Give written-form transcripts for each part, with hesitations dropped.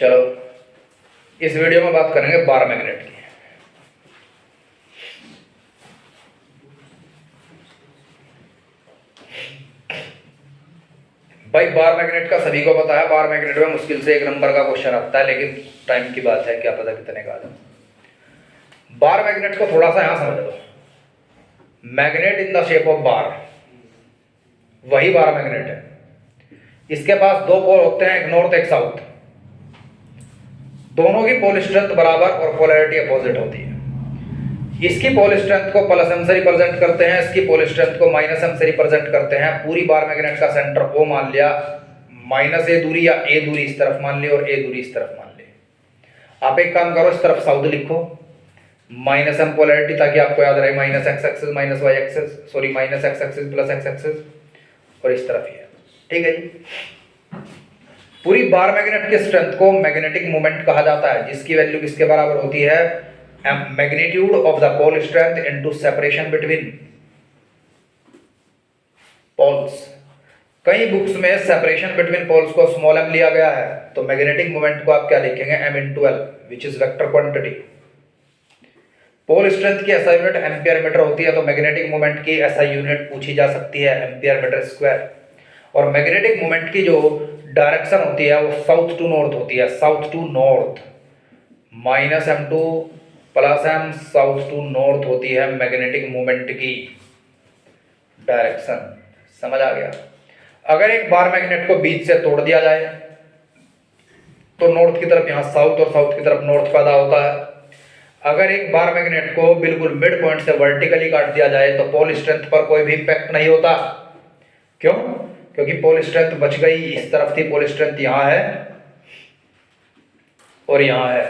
चलो इस वीडियो में बात करेंगे बार मैग्नेट की। भाई बार मैग्नेट का सभी को पता है, बार मैग्नेट में मुश्किल से 1 नंबर का क्वेश्चन आता है, लेकिन टाइम की बात है, क्या पता कितने का आ जाए। बार मैग्नेट को थोड़ा सा यहां समझ लो। Magnet in the shape of bar, वही बार मैग्नेट है। इसके पास 2 पोल होते हैं, एक नॉर्थ एक साउथ। दोनों की पोल स्ट्रेंथ बराबर और पोलैरिटी अपोजिट होती है। इसकी पोल स्ट्रेंथ को प्लस एम से रिप्रेजेंट करते हैं, इसकी पोल स्ट्रेंथ को माइनस एम से रिप्रेजेंट करते हैं। पूरी बार मैग्नेट का सेंटर O मान लिया, माइनस ए दूरी या ए दूरी इस तरफ मान ली और ए दूरी इस तरफ मान ली। आप एक काम करो, इस तरफ साउथ लिखो, माइनस एम पोलैरिटी, ताकि आपको याद रहे minus X axis minus Y axis, sorry minus X axis plus X axis, और इस तरफ ही है। ठीक है जी। पूरी बार मैग्नेट के स्ट्रेंथ को मैग्नेटिक मोमेंट कहा जाता है, जिसकी वैल्यू किसके बराबर होती है, magnitude of the pole strength into separation between poles. कई बुक्स में सेपरेशन बिटवीन पोल्स को स्मॉल m लिया गया है, तो मैग्नेटिक मोमेंट को आप क्या लिखेंगे, m into l, which is vector quantity. Pole strength की SI यूनिट एम्पियर मीटर होती है, तो मैग्नेटिक मोमेंट की SI यूनिट पूछी जा सकती है, एम्पियर मीटर स्क्वायर। और मैग्नेटिक मोमेंट की जो डायरेक्शन होती है वो साउथ टू नॉर्थ होती है, south to north, minus M to plus M, south to north होती है मैग्नेटिक मोमेंट की डायरेक्शन। समझ आ गया। अगर एक बार मैग्नेट को बीच से तोड़ दिया जाए तो नॉर्थ की तरफ यहां साउथ और साउथ की तरफ नॉर्थ पैदा होता है। अगर एक बार मैग्नेट को बिल्कुल मिड पॉइंट से वर्टिकली काट दिया जाए तो पोल स्ट्रेंथ पर कोई भी इंपैक्ट नहीं होता। क्यों? क्योंकि पोल स्ट्रेंथ बच गई, इस तरफ थी पोल स्ट्रेंथ, यहां है और यहां है।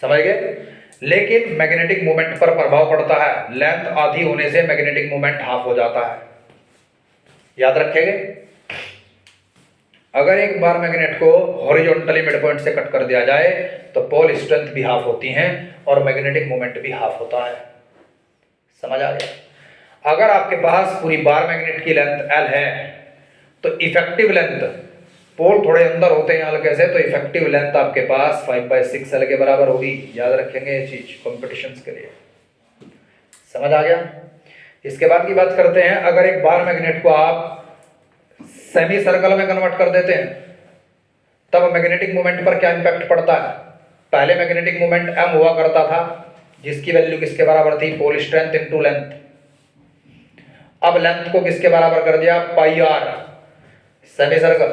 समझ गए। लेकिन मैग्नेटिक मोमेंट पर प्रभाव पड़ता है, लेंथ आधी होने से मैग्नेटिक मोमेंट हाफ हो जाता है, याद रखेंगे। अगर एक बार मैग्नेट को हॉरिजॉन्टली मिड पॉइंट से कट कर दिया जाए तो पोल स्ट्रेंथ भी हाफ होती है और मैग्नेटिक मोमेंट भी हाफ होता है। समझ आ गया। अगर आपके पास पूरी बार मैग्नेट की लेंथ L है तो इफेक्टिव लेंथ, पोल थोड़े अंदर होते हैं हल्के से, तो इफेक्टिव लेंथ आपके पास 5/6 L के बराबर होगी। याद रखेंगे ये चीज कॉम्पिटिशन्स के लिए। समझ आ गया। इसके बाद की बात करते हैं, अगर एक बार मैग्नेट को आप सेमी सर्कल में कन्वर्ट कर देते हैं तब मैग्नेटिक मोमेंट पर क्या इंपैक्ट पड़ता है। पहले मैग्नेटिक मोमेंट m हुआ करता था, जिसकी वैल्यू किसके बराबर थी, पोल स्ट्रेंथ इनटू लेंथ। अब लेंथ को किसके बराबर कर दिया, पाई r, सेमी सर्कल,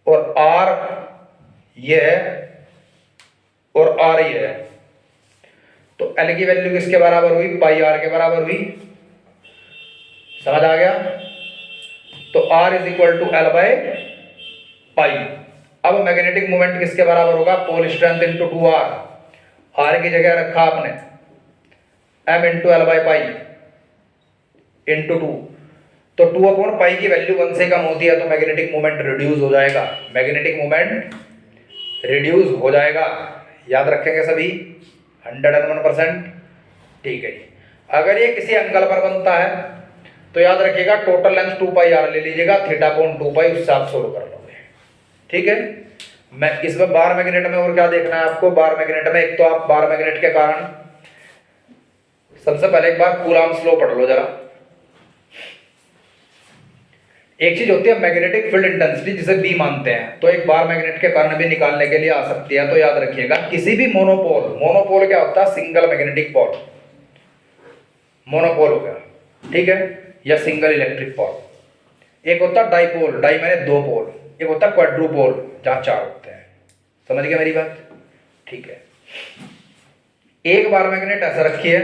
और r ये है और r ये है, तो L की वैल्यू किसके बराबर हुई, पाई r के बराबर हुई। समझ आ गया। तो r is equal to L by pi. अब मैग्नेटिक मोमेंट किसके बराबर होगा, pole strength into 2r, r की जगह रखा आपने m into L by pi into 2, तो 2/पाई की वैल्यू 1 से कम होती है तो मैग्नेटिक मोमेंट रिड्यूस हो जाएगा, मैग्नेटिक मोमेंट रिड्यूस हो जाएगा। याद रखेंगे सभी 101%। ठीक है जी। अगर ये किसी एंगल पर बनता है तो याद रखिएगा टोटल लेंथ 2πr ले लीजिएगा, θ/2π उससे आप सोल्व कर लोगे। ठीक है। मैं इसमें बार मैग्नेट में और क्या देखना है आपको, बार मैग्नेट में एक तो आप बार मैग्नेट के कारण सबसे पहले एक बार कूलॉम्स लॉ पढ़ लो जरा। एक चीज होती है मैग्नेटिक फील्ड इंटेंसिटी, जिसे B मानते हैं, तो एक बार मैग्नेट के कारण भी निकालने के लिए आ सकती है। तो याद रखिएगा किसी भी मोनोपोल क्या होता है, सिंगल मैग्नेटिक पोल, मोनोपोल हो गया, ठीक है, या सिंगल इलेक्ट्रिक पोल। एक होता है डाइपोल, डाई मैंने 2 पोल, एक होता है क्वाड्रुपोल जहां 4 होते हैं। समझ गए मेरी बात। ठीक है। एक बार मैग्नेट ऐसा रखी है,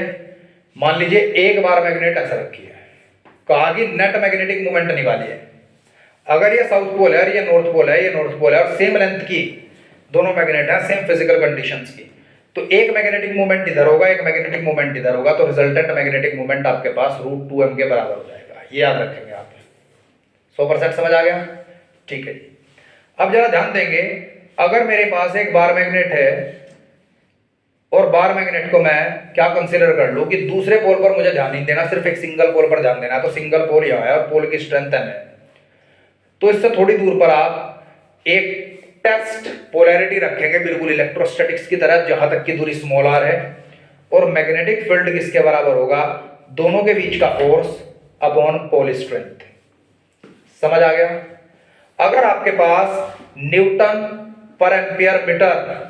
मान लीजिए एक बार मैग्नेट ऐसा रखी है, कहा कि नेट मैग्नेटिक मोमेंट निकालिए। अगर ये साउथ पोल है और ये नॉर्थ पोल है, ये नॉर्थ पोल है और सेम लेंथ की दोनों मैग्नेट है, सेम फिजिकल कंडीशंस की, तो एक मैग्नेटिक मोमेंट इधर होगा, एक मैग्नेटिक मोमेंट इधर होगा, तो रिजल्टेंट मैग्नेटिक मोमेंट आपके पास √2m के बराबर हो जाएगा। ये याद रखेंगे आप। 100% समझ आ गया। ठीक है जी। अब जरा ध्यान देंगे, अगर मेरे पास एक बार मैग्नेट है और बार मैग्नेट को मैं क्या कंसीडर कर लूं कि दूसरे पोल पर मुझे ध्यान नहीं देना, सिर्फ एक सिंगल पोल पर ध्यान देना है, तो सिंगल पोल यहां है और पोल की स्ट्रेंथ m है। तो इससे थोड़ी दूर पर आप एक टेस्ट पोलैरिटी रखेंगे बिल्कुल इलेक्ट्रोस्टैटिक्स की तरह, जहां तक की दूरी स्मॉल आर है, और मैग्नेटिक फील्ड किसके बराबर होगा, दोनों के बीच का फोर्स अपॉन पोल स्ट्रेंथ। समझ आ गया। अगर आपके पास न्यूटन पर एम्पियर मीटर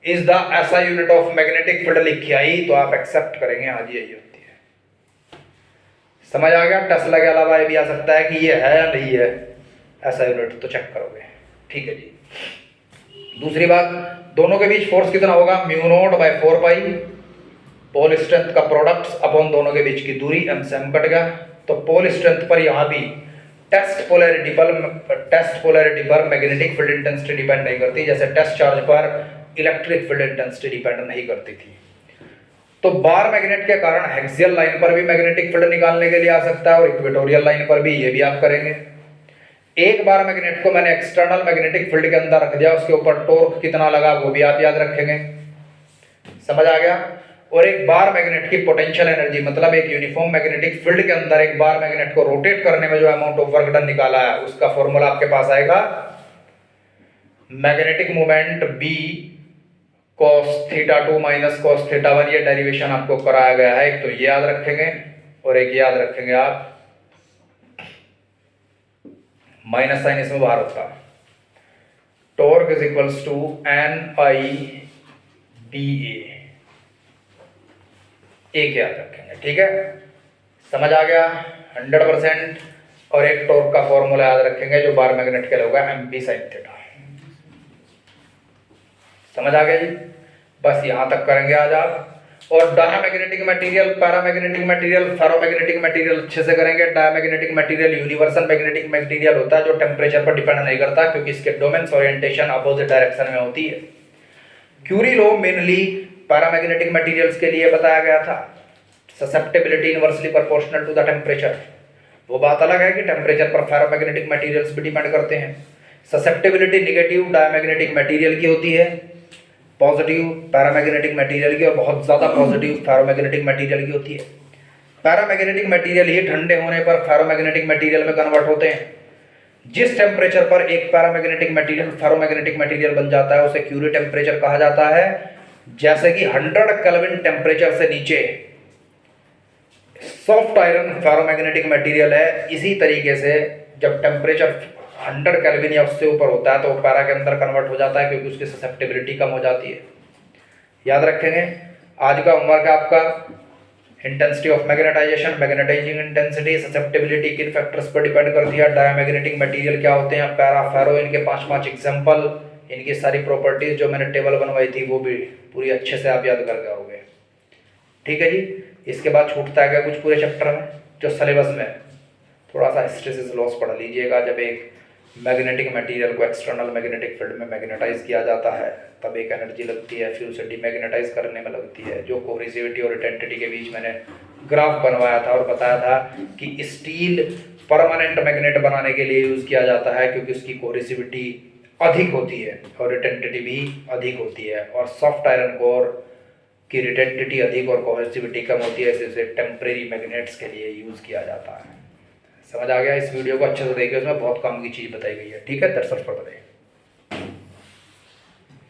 इज द ऐसा यूनिट ऑफ मैग्नेटिक फील्ड लिखी आई तो आप एक्सेप्ट करेंगे, हाँ जी यही होती है। समझ आ गया। टेस्ला के अलावा ये भी आ सकता है कि ये है या नहीं है ऐसा यूनिट, तो चेक करोगे। ठीक है जी। दूसरी बात, दोनों के बीच फोर्स कितना होगा, म्यू नॉट बाय 4 पाई पोल स्ट्रेंथ का प्रोडक्ट अपॉन दोनों के बीच की दूरी, एम से एम कट गया। तो पोल स्ट्रेंथ पर यहां भी टेस्ट पोलैरिटी पर मैग्नेटिक फील्ड इंटेंसिटी डिपेंड नहीं करती, जैसे टेस्ट चार्ज पर इलेक्ट्रिक फील्ड इंटेंसिटी डिपेंड नहीं करती थी। तो बार मैग्नेट के कारण हेक्सियल लाइन पर भी मैग्नेटिक फील्ड निकालने के लिए आ सकता है और इक्वेटोरियल लाइन पर भी, ये भी आप करेंगे। एक बार मैग्नेट को मैंने एक्सटर्नल मैग्नेटिक फील्ड के अंदर रख दिया, उसके ऊपर टॉर्क कितना लगा वो भी आप याद रखेंगे। समझ आ गया। और एक बार मैग्नेट की पोटेंशियल एनर्जी, मतलब एक यूनिफॉर्म मैग्नेटिक फील्ड के अंदर एक बार मैग्नेट को रोटेट करने में जो अमाउंट ऑफ वर्क डन निकाला है उसका फॉर्मूला आपके पास आएगा magnetic moment B cos θ2 minus cos θ1। ये डेरिवेशन आपको कराया गया है, एक तो ये याद रखेंगे और एक याद रखेंगे आप माइनस साइन इसमें बाहर होता है, torque is equals to NI BA, एक याद रखेंगे। ठीक है, समझ आ गया 100%। और एक टॉर्क का फॉर्मूला याद रखेंगे जो बार मैग्नेट के लिए होगा MP sin θ। समझ आ गया जी। बस यहां तक करेंगे आज आप। और diamagnetic material, paramagnetic material, ferromagnetic material अच्छे से करेंगे। Diamagnetic material universal magnetic material होता है जो टेम्परेचर पर डिपेंड नहीं करता, क्योंकि इसके डोमेन्स ओरिएंटेशन अपोजिट डायरेक्शन में होती है। Curie law mainly paramagnetic materials के लिए बताया गया था, susceptibility inversely proportional to the temperature. वो बात अलग है कि टेम्परेचर पर फेरोमैग्नेटिक मटेरियल्स भी डिपेंड करते हैं। ससेप्टेबिलिटी निगेटिव डायमैग्नेटिक मटेरियल की होती है, पॉजिटिव पैरामैग्नेटिक मटेरियल की, और बहुत ज़्यादा पॉजिटिव फेरोमैग्नेटिक मटेरियल की होती है। पैरामैग्नेटिक मटेरियल ही ठंडे होने पर फेरोमैग्नेटिक मटेरियल में कन्वर्ट होते हैं। जिस टेम्परेचर पर एक पैरामैग्नेटिक मटेरियल फेरोमैग्नेटिक मटेरियल बन जाता है उसे क्यूरी टेम्परेचर कहा जाता है। जैसे कि 100 केल्विन टेम्परेचर से नीचे सॉफ्ट आयरन फेरोमैग्नेटिक मटेरियल है, इसी तरीके से जब टेम्परेचर 100 केल्विन या उससे ऊपर होता है तो पैरा के अंदर कन्वर्ट हो जाता है, क्योंकि उसकी ससेप्टेबिलिटी कम हो जाती है। याद रखेंगे। आज का होमवर्क है आपका intensity of magnetisation, magnetising intensity, susceptibility किन फैक्टर्स पर डिपेंड करती है, डायमैग्नेटिक मटेरियल क्या होते हैं, पैरा फेरो, इनके 5 एग्जांपल, इनकी सारी प्रॉपर्टीज जो मैंने टेबल बनवाई थी वो भी पूरी अच्छे से आप याद कर जाओगे। ठीक है जी। इसके बाद छूटता है क्या कुछ पूरे चैप्टर में, जो सिलेबस में थोड़ा सा हिस्ट्रेसिस लॉस पढ़ लीजिएगा। जब एक मैग्नेटिक मटेरियल को एक्सटर्नल मैग्नेटिक फील्ड में मैग्नेटाइज किया जाता है तब एक एनर्जी लगती है, फिर उसे डिमैग्नेटाइज करने में लगती है, जो कोहेसिविटी और रिटेंटिटी के बीच मैंने ग्राफ बनवाया था और बताया था कि स्टील परमानेंट मैग्नेट बनाने के लिए यूज़ किया जाता है, क्योंकि उसकी कोहेसिविटी अधिक होती है और रिटेंटिटी भी अधिक होती है, और सॉफ्ट आयरन कोर की रिटेंटिटी अधिक और कोहेसिविटी कम होती है, इसे टेम्परेरी मैग्नेट्स के लिए यूज़ किया जाता है। समझ आ गया। इस वीडियो को अच्छे से देखिए, उसमें बहुत काम की चीज़ बताई गई है। ठीक है, that's all for the day.